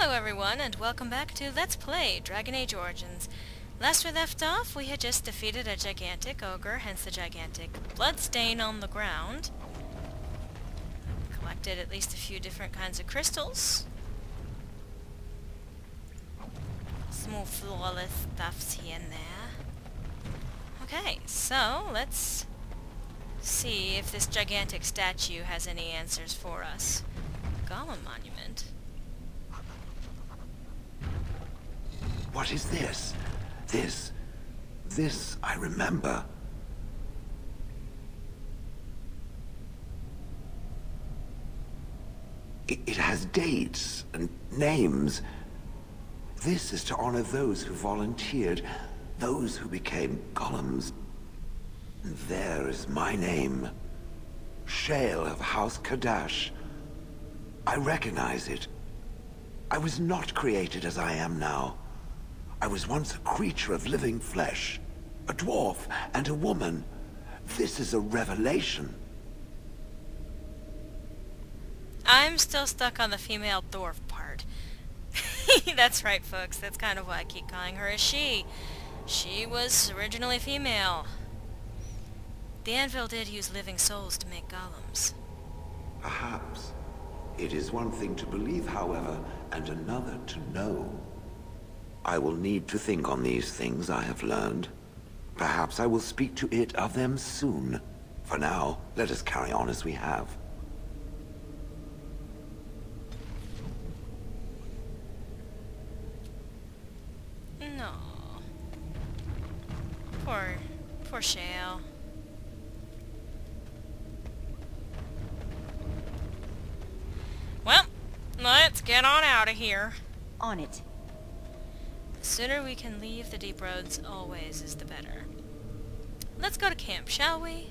Hello everyone, and welcome back to Let's Play Dragon Age Origins. Last we left off, we had just defeated a gigantic ogre, hence the gigantic blood stain on the ground. Collected at least a few different kinds of crystals. Small flawless stuffs here and there. Okay, so let's see if this gigantic statue has any answers for us. Golem monument. What is this? This I remember. It has dates and names. This is to honor those who volunteered, those who became golems. And there is my name. Shale of House Kadash. I recognize it. I was not created as I am now. I was once a creature of living flesh, a dwarf and a woman. This is a revelation. I'm still stuck on the female dwarf part. That's right, folks. That's kind of why I keep calling her a she. She was originally female. The anvil did use living souls to make golems. Perhaps. It is one thing to believe, however, and another to know. I will need to think on these things I have learned. Perhaps I will speak to it of them soon. For now, let us carry on as we have. No. Poor Shale. Well, let's get on out of here. On it. The sooner we can leave the deep roads always is the better. Let's go to camp, shall we?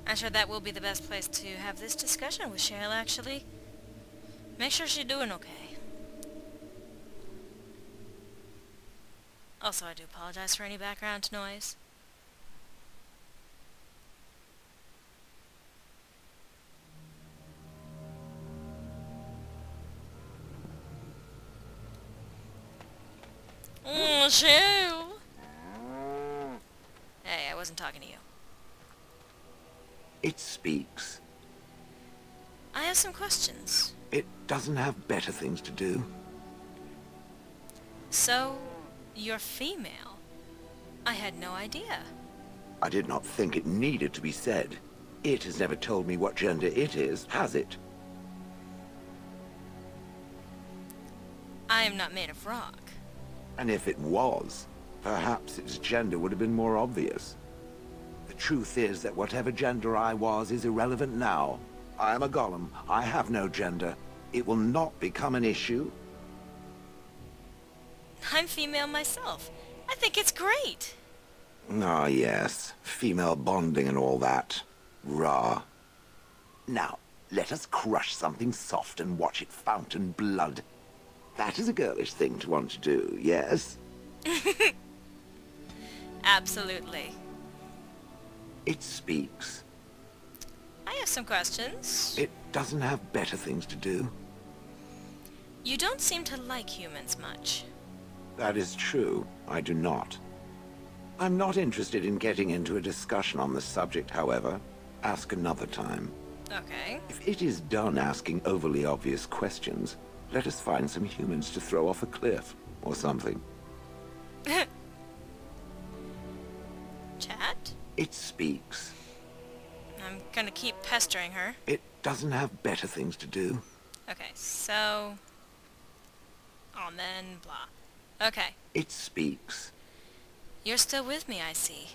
I'm sure that will be the best place to have this discussion with Shale, actually. Make sure she's doing okay. Also, I do apologize for any background noise. Shale! Hey, I wasn't talking to you. It speaks. I have some questions. It doesn't have better things to do. So, you're female? I had no idea. I did not think it needed to be said. It has never told me what gender it is, has it? I am not made of rock. And if it was, perhaps its gender would have been more obvious. The truth is that whatever gender I was is irrelevant now. I am a golem. I have no gender. It will not become an issue. I'm female myself. I think it's great. Ah, yes. Female bonding and all that. Rah. Now, let us crush something soft and watch it fountain blood. That is a girlish thing to want to do, yes? Absolutely. It speaks. I have some questions. It doesn't have better things to do. You don't seem to like humans much. That is true. I do not. I'm not interested in getting into a discussion on the subject, however. Ask another time. Okay. If it is done asking overly obvious questions, let us find some humans to throw off a cliff, or something. Chat? It speaks. I'm gonna keep pestering her. It doesn't have better things to do. Okay, so... Amen, blah. Okay. It speaks. You're still with me, I see.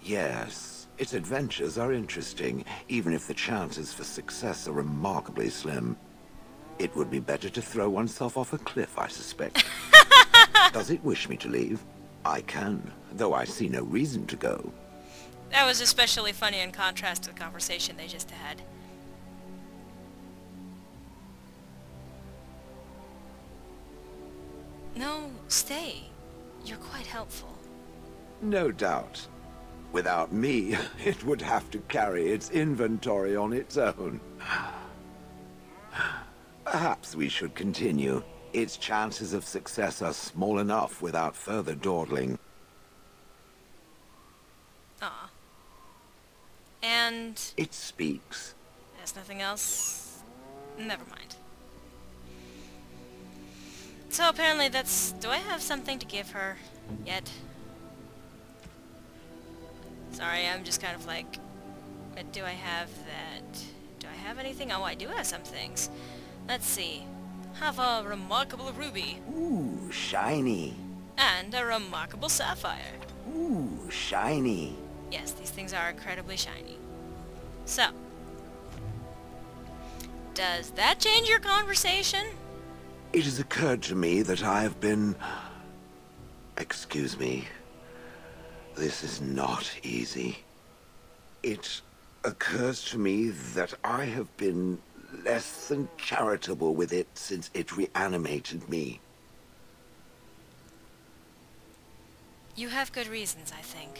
Yes, its adventures are interesting, even if the chances for success are remarkably slim. It would be better to throw oneself off a cliff, I suspect. Does it wish me to leave? I can, though I see no reason to go. That was especially funny in contrast to the conversation they just had. No, stay. You're quite helpful. No doubt. Without me, it would have to carry its inventory on its own. Perhaps we should continue. Its chances of success are small enough without further dawdling. Aw. And... It speaks. there's nothing else? Never mind. So apparently that's... do I have something to give her yet? Sorry, I'm just kind of like... what do I have that... do I have anything? Oh, I do have some things. Let's see. Have a remarkable ruby. Ooh, shiny. And a remarkable sapphire. Ooh, shiny. Yes, these things are incredibly shiny. So, does that change your conversation? It has occurred to me that I have been... excuse me. This is not easy. It occurs to me that I have been less than charitable with it since it reanimated me. You have good reasons, I think.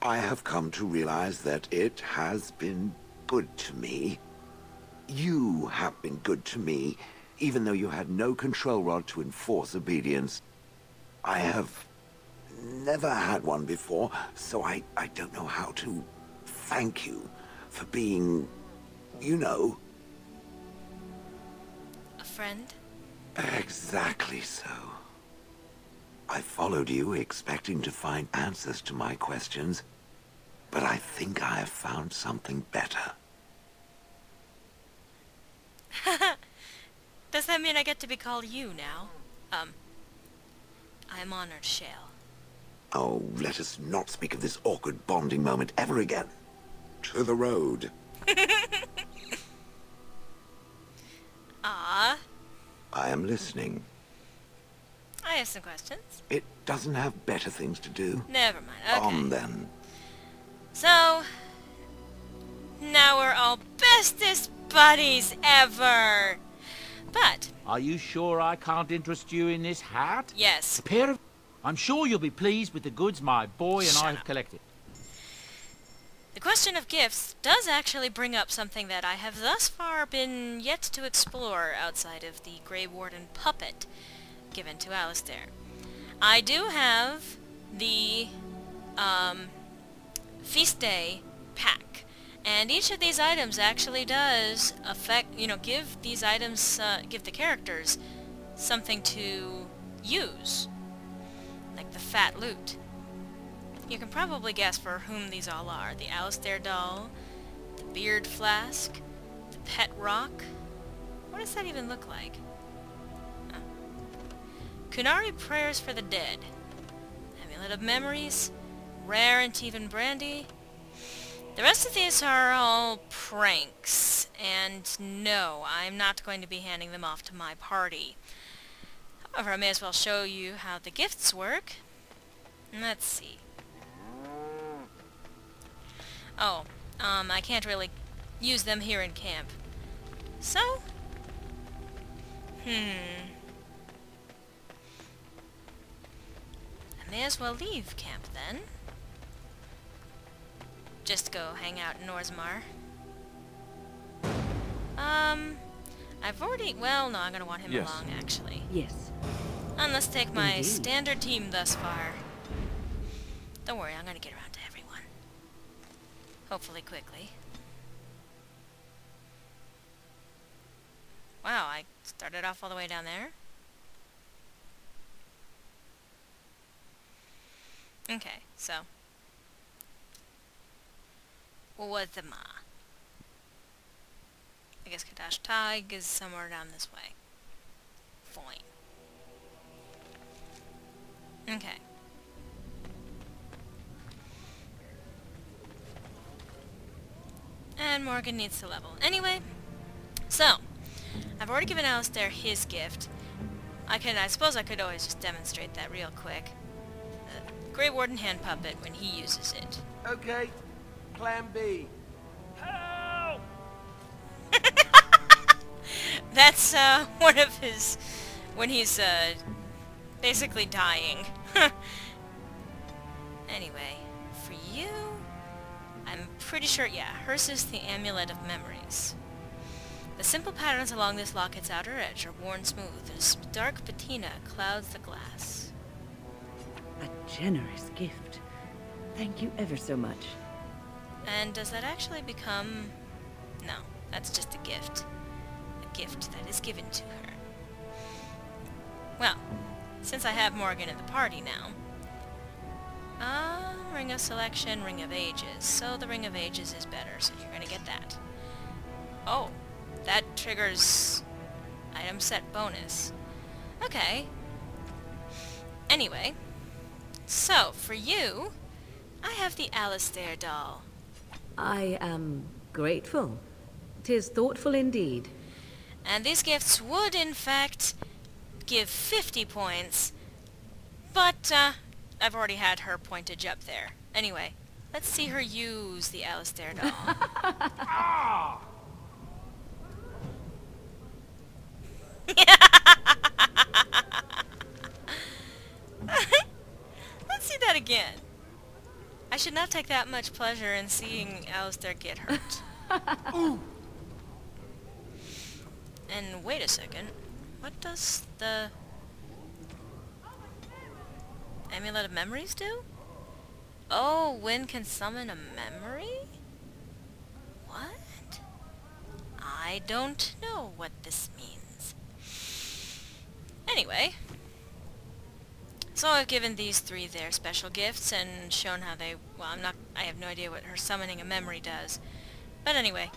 I have come to realize that it has been good to me. You have been good to me, even though you had no control rod to enforce obedience. I have never had one before, so I don't know how to thank you for being, you know... a friend? Exactly so. I followed you, expecting to find answers to my questions, but I think I have found something better. Does that mean I get to be called you now? I'm honored, Shale. Oh, let us not speak of this awkward bonding moment ever again. To the road. Ah. I am listening. I have some questions. It doesn't have better things to do. Never mind, okay. On then. So, now we're all bestest buddies ever! But... are you sure I can't interest you in this hat? yes. A pair of... I'm sure you'll be pleased with the goods my boy and I have collected. The question of gifts does actually bring up something that I have thus far been yet to explore outside of the Grey Warden puppet given to Alistair. I do have the Feast Day pack, and each of these items actually does affect, give these items, give the characters something to use, like the fat loot. You can probably guess for whom these all are. The Alistair doll, the beard flask, the pet rock. What does that even look like? Oh. Kunari prayers for the dead. Amulet of memories, rare Antivan brandy. The rest of these are all pranks, and no, I'm not going to be handing them off to my party. However, I may as well show you how the gifts work. Let's see. Oh, I can't really use them here in camp. So? I may as well leave camp then. Just go hang out in Orzammar. I've already... well, no, I'm gonna want him along, actually. Yes. And let's take my Indeed. standard team thus far. Don't worry, I'm gonna get around to everyone. Hopefully quickly. Wow, I started off all the way down there. Okay, so. Orzammar. I guess Kadash Tag is somewhere down this way. Fine. Okay. And Morgan needs to level. Anyway, so, I've already given Alistair his gift. I suppose I could always just demonstrate that real quick. The Grey Warden hand puppet when he uses it. Okay, plan B. Help! That's, one of his... when he's, basically dying. Anyway, for you... I'm pretty sure, yeah, hers is the Amulet of Memories. The simple patterns along this locket's outer edge are worn smooth, and a dark patina clouds the glass. A generous gift. Thank you ever so much. And does that actually become... No, that's just a gift. A gift that is given to her. Well, since I have Morgan in the party now... Ring of Selection, Ring of Ages. So the Ring of Ages is better, so you're gonna get that. Oh, that triggers... item set bonus. Okay. Anyway, so, for you, I have the Alistair doll. I am grateful. 'Tis thoughtful indeed. And these gifts would, in fact, give 50 points, but, I've already had her pointage up there. Anyway, let's see her use the Alistair doll. Let's see that again. I should not take that much pleasure in seeing Alistair get hurt. Ooh. And wait a second. What does the Amulet of Memories do? Oh, Wind can summon a memory? What? I don't know what this means. Anyway, so I've given these three their special gifts and shown how they... Well, I have no idea what her summoning a memory does. But anyway.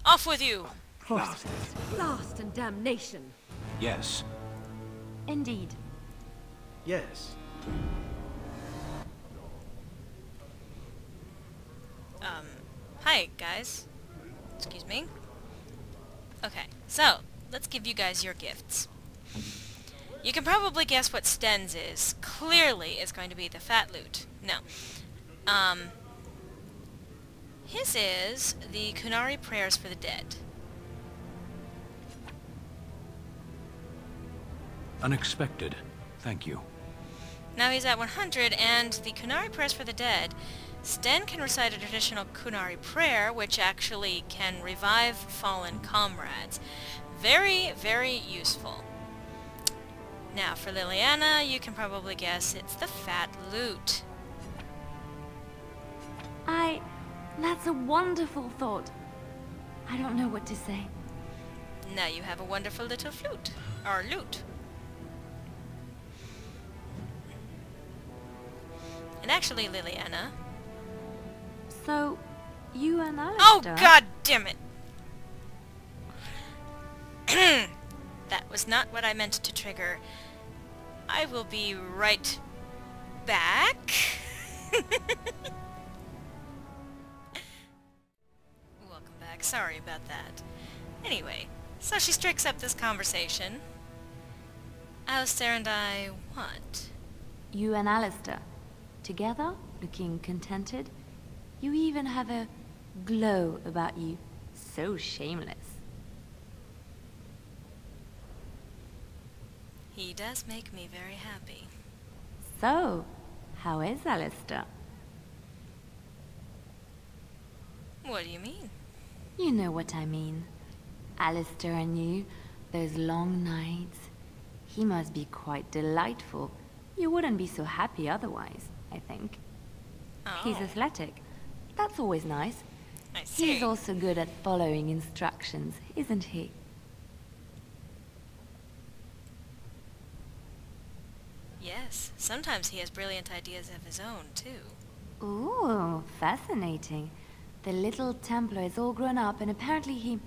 Off with you! Horses, blast and damnation. Yes. Indeed. Yes. Hi, guys. Excuse me. Okay, so, let's give you guys your gifts. You can probably guess what Sten's is. Clearly, it's going to be the fat loot. No. His is the Kunari Prayers for the Dead. Unexpected. Thank you. Now he's at 100, and the Kunari Prayers for the Dead, Sten can recite a traditional Kunari prayer, which actually can revive fallen comrades. Very, very useful. Now, for Liliana, you can probably guess it's the Fat Loot. That's a wonderful thought. I don't know what to say. Now you have a wonderful little flute. Or loot. And actually, Liliana... So, you and Alistair... Oh, god damn it! That was not what I meant to trigger. I will be right back. Welcome back. Sorry about that. Anyway, so she strikes up this conversation. Alistair and I, what? You and Alistair. Together, looking contented. You even have a glow about you. So shameless. He does make me very happy. So, how is Alistair? What do you mean? You know what I mean. Alistair and you, those long nights. He must be quite delightful. You wouldn't be so happy otherwise, I think. Oh, He's athletic. That's always nice. I see. He's also good at following instructions, isn't he? Yes, sometimes he has brilliant ideas of his own, too. Ooh, fascinating. The little Templar is all grown up and apparently he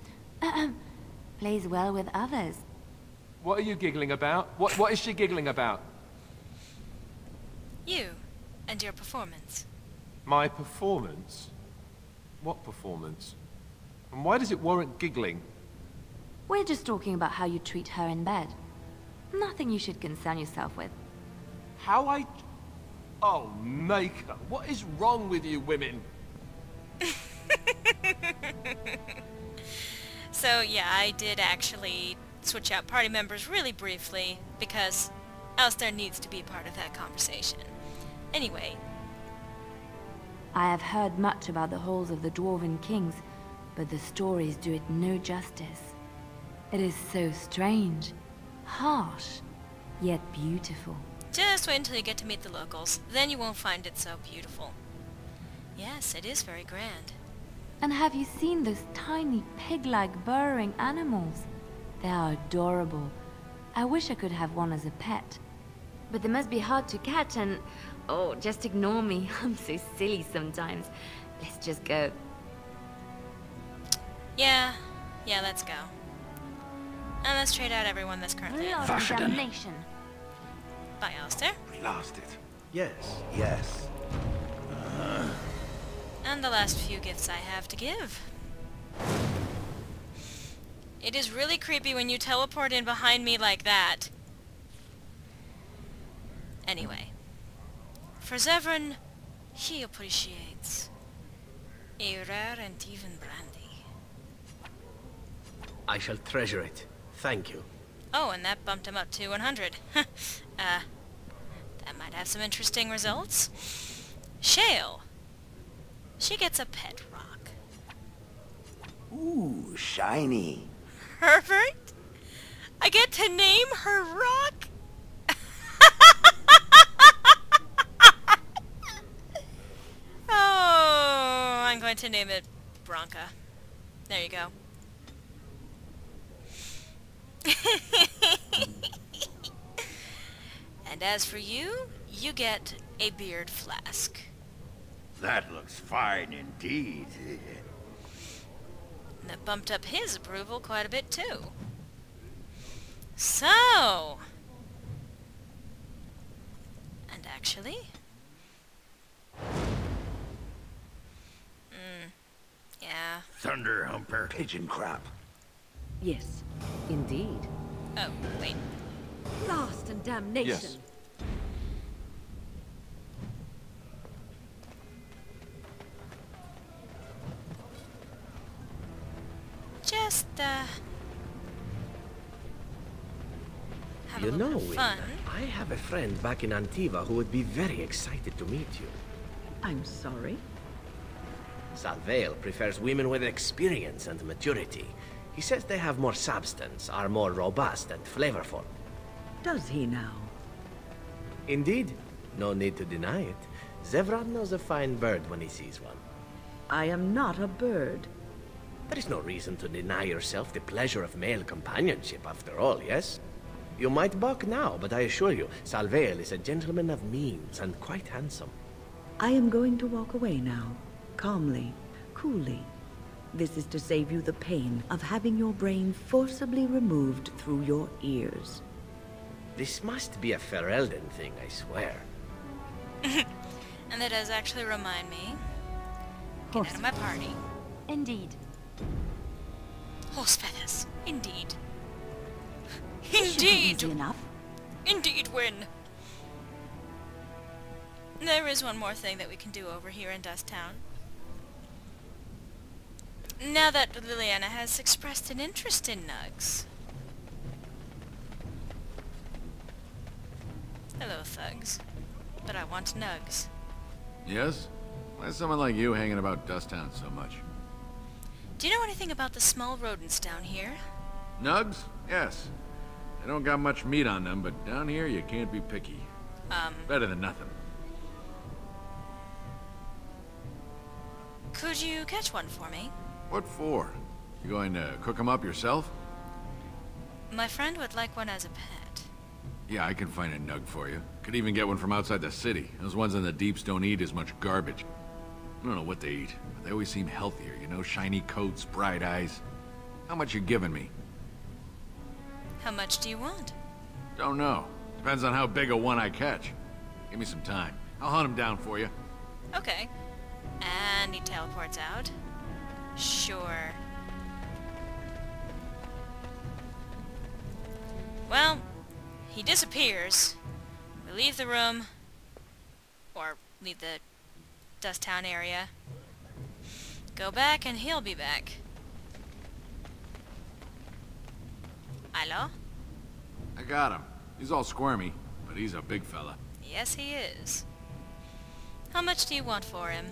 plays well with others. What are you giggling about? What is she giggling about? You, and your performance. My performance? What performance? And why does it warrant giggling? We're just talking about how you treat her in bed. Nothing you should concern yourself with. How I... Oh, Maker, what is wrong with you women? So yeah, I did actually switch out party members really briefly, because Alistair needs to be part of that conversation. Anyway. I have heard much about the halls of the Dwarven Kings. but the stories do it no justice. It is so strange, harsh, yet beautiful. Just wait until you get to meet the locals. Then you won't find it so beautiful. Yes, it is very grand. And have you seen those tiny pig-like burrowing animals? They are adorable. I wish I could have one as a pet. But they must be hard to catch and... Oh, just ignore me. I'm so silly sometimes. Let's just go. Yeah, let's go. And let's trade out everyone that's currently in. Damnation. Bye, Alistair. Blast it. Yes. Yes. And the last few gifts I have to give. It is really creepy when you teleport in behind me like that. Anyway. For Zevran, he appreciates a rare and even brandy. I shall treasure it. Thank you. Oh, and that bumped him up to 100. That might have some interesting results. Shale. She gets a pet rock. Ooh, shiny. Herbert? I get to name her rock? Oh, I'm going to name it Bronca. There you go. And as for you, you get a beard flask. That looks fine indeed. And that bumped up his approval quite a bit too. So... And actually... yeah. Thunder Humper. Pigeon crap. Yes, indeed. Oh, wait. Blast and damnation. Yes. Just, have You a know, little fun. I have a friend back in Antiva who would be very excited to meet you. I'm sorry. Salvail prefers women with experience and maturity. He says they have more substance, are more robust and flavorful. Does he now? Indeed. No need to deny it. Zevran knows a fine bird when he sees one. I am not a bird. There is no reason to deny yourself the pleasure of male companionship, after all, yes? You might balk now, but I assure you, Salvail is a gentleman of means and quite handsome. I am going to walk away now. Calmly, coolly. This is to save you the pain of having your brain forcibly removed through your ears. This must be a Ferelden thing, I swear. And that does actually remind me. Get out of my party. Indeed. Horse feathers. Indeed. This should be Indeed. easy enough. Indeed win. There is one more thing that we can do over here in Dust Town. Now that Liliana has expressed an interest in nugs. Hello, thugs. But I want nugs. Yes? Why is someone like you hanging about Dust Town so much? Do you know anything about the small rodents down here? Nugs? Yes. They don't got much meat on them, but down here you can't be picky. Better than nothing. Could you catch one for me? What for? You going to cook them up yourself? My friend would like one as a pet. Yeah, I can find a nug for you. Could even get one from outside the city. Those ones in the deeps don't eat as much garbage. I don't know what they eat, but they always seem healthier, you know? Shiny coats, bright eyes. How much you giving me? How much do you want? Don't know. Depends on how big a one I catch. Give me some time. I'll hunt him down for you. Okay. And he teleports out. Sure. Well, he disappears. We leave the room. Or leave the Dust Town area. Go back and he'll be back. Hello? I got him. He's all squirmy, but he's a big fella. Yes, he is. How much do you want for him?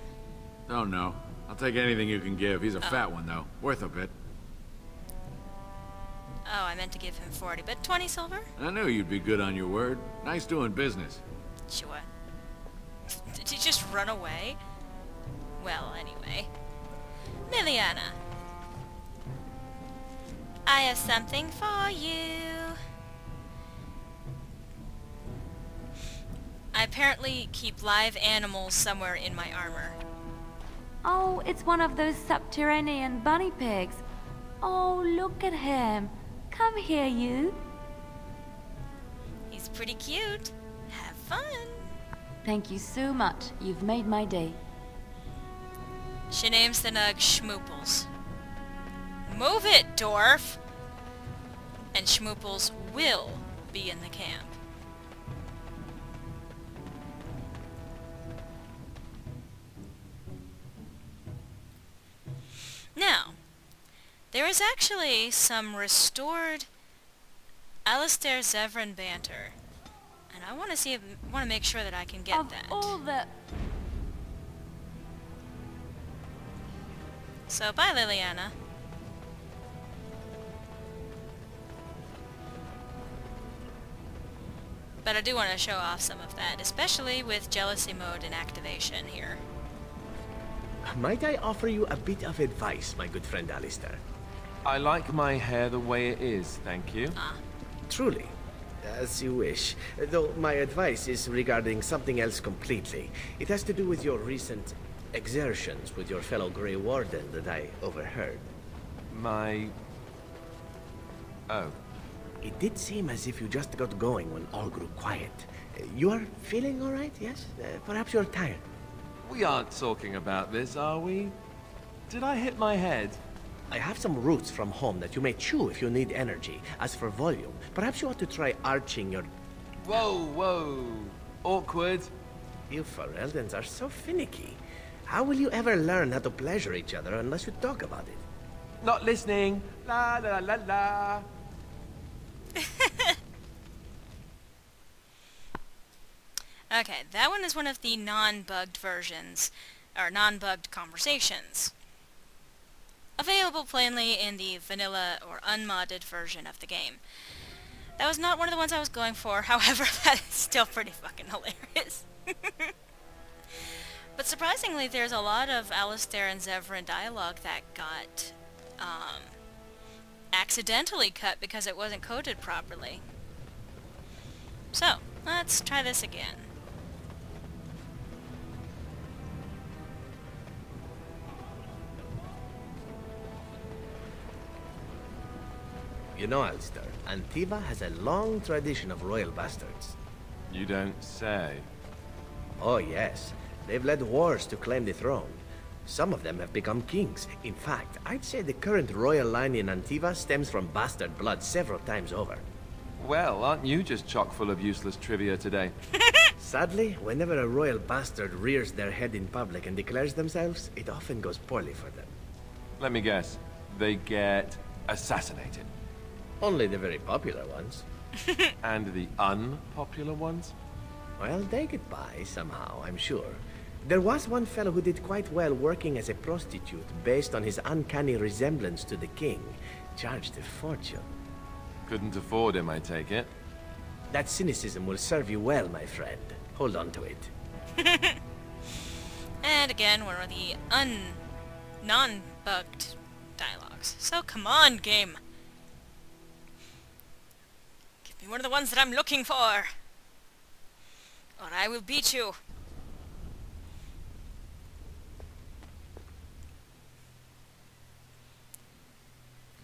Don't know. I'll take anything you can give. He's a fat one, though. Worth a bit. Oh, I meant to give him 40, but 20 silver? I knew you'd be good on your word. Nice doing business. Sure. Did he just run away? Well, anyway. Liliana. I have something for you. I apparently keep live animals somewhere in my armor. Oh, it's one of those subterranean bunny pigs. Oh, look at him. Come here, you. He's pretty cute. Have fun. Thank you so much. You've made my day. She names the nug Schmooples. Move it, dwarf! And Schmooples will be in the camp. Now, there is actually some restored Alistair Zevran banter, and I want to make sure that I can get that. All the... So, bye, Liliana. But I do want to show off some of that, especially with jealousy mode in activation here. Might I offer you a bit of advice, my good friend Alistair? I like my hair the way it is, thank you. Truly. As you wish. Though my advice is regarding something else completely. It has to do with your recent exertions with your fellow Grey Warden that I overheard. My... Oh. It did seem as if you just got going when all grew quiet. You are feeling all right, yes? Perhaps you're tired. We aren't talking about this, are we? Did I hit my head? I have some roots from home that you may chew if you need energy. As for volume, perhaps you ought to try arching your... Whoa, whoa. Awkward. You Fereldans are so finicky. How will you ever learn how to pleasure each other unless you talk about it? Not listening. La la la la. Okay, that one is one of the non-bugged versions, or non-bugged conversations. Available plainly in the vanilla or unmodded version of the game. That was not one of the ones I was going for, however, that is still pretty fucking hilarious. But surprisingly, there's a lot of Alistair and Zevran dialogue that got accidentally cut because it wasn't coded properly. So, let's try this again. You know, Alistair, Antiva has a long tradition of royal bastards. You don't say. Oh, yes. They've led wars to claim the throne. Some of them have become kings. In fact, I'd say the current royal line in Antiva stems from bastard blood several times over. Well, aren't you just chock full of useless trivia today? Sadly, whenever a royal bastard rears their head in public and declares themselves, it often goes poorly for them. Let me guess. They get assassinated. Only the very popular ones. And the unpopular ones? Well, they get by somehow, I'm sure. There was one fellow who did quite well working as a prostitute based on his uncanny resemblance to the king. Charged a fortune. Couldn't afford him, I take it. That cynicism will serve you well, my friend. Hold on to it. And again, one of the non-bugged dialogues. So come on, game. Give me one of the ones that I'm looking for. Or I will beat you.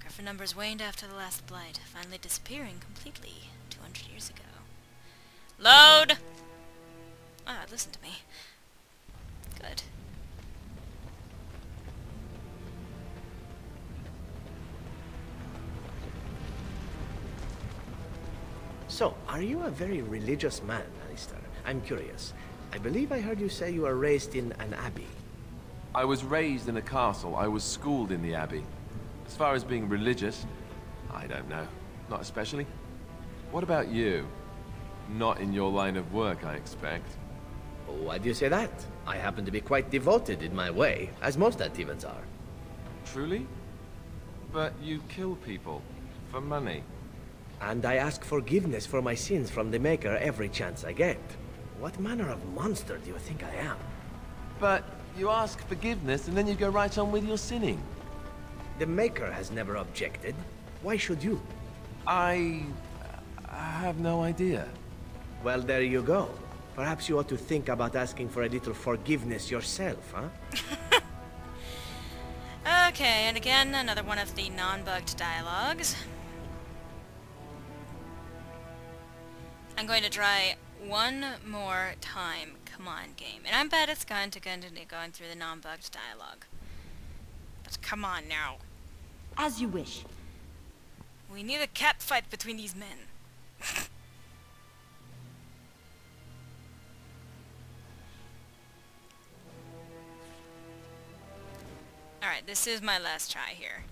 Griffin numbers waned after the last blight, finally disappearing completely 200 years ago. Load! Ah, listen to me. Good. So, are you a very religious man, Alistair? I'm curious. I believe I heard you say you were raised in an abbey. I was raised in a castle. I was schooled in the abbey. As far as being religious, I don't know. Not especially. What about you? Not in your line of work, I expect. Why do you say that? I happen to be quite devoted in my way, as most Antivans are. Truly? But you kill people. For money. And I ask forgiveness for my sins from the Maker every chance I get. What manner of monster do you think I am? But you ask forgiveness and then you go right on with your sinning. The Maker has never objected. Why should you? I have no idea. Well, there you go. Perhaps you ought to think about asking for a little forgiveness yourself, huh? Okay, and again, another one of the non-bugged dialogues. I'm going to try one more time. Come on, game. And I bet it's going to continue going through the non-bugged dialogue. But come on now. As you wish. We need a cat fight between these men. Alright, this is my last try here.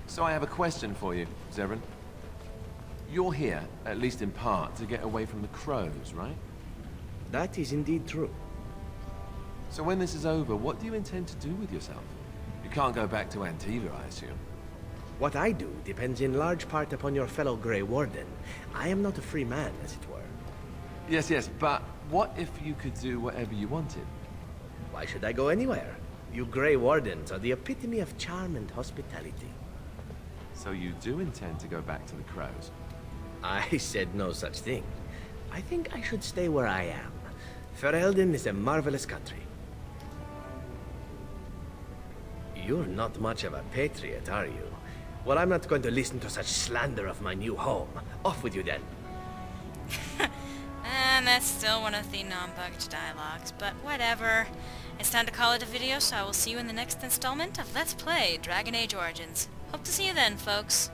So I have a question for you, Zevran. You're here, at least in part, to get away from the crows, right? That is indeed true. So when this is over, what do you intend to do with yourself? You can't go back to Antiva, I assume. What I do depends in large part upon your fellow Grey Warden. I am not a free man, as it were. Yes, yes, but what if you could do whatever you wanted? Why should I go anywhere? You Grey Wardens are the epitome of charm and hospitality. So you do intend to go back to the crows? I said no such thing. I think I should stay where I am. Ferelden is a marvelous country. You're not much of a patriot, are you? Well, I'm not going to listen to such slander of my new home. Off with you then. And that's still one of the non-bugged dialogues, but whatever. It's time to call it a video, so I will see you in the next installment of Let's Play Dragon Age Origins. Hope to see you then, folks.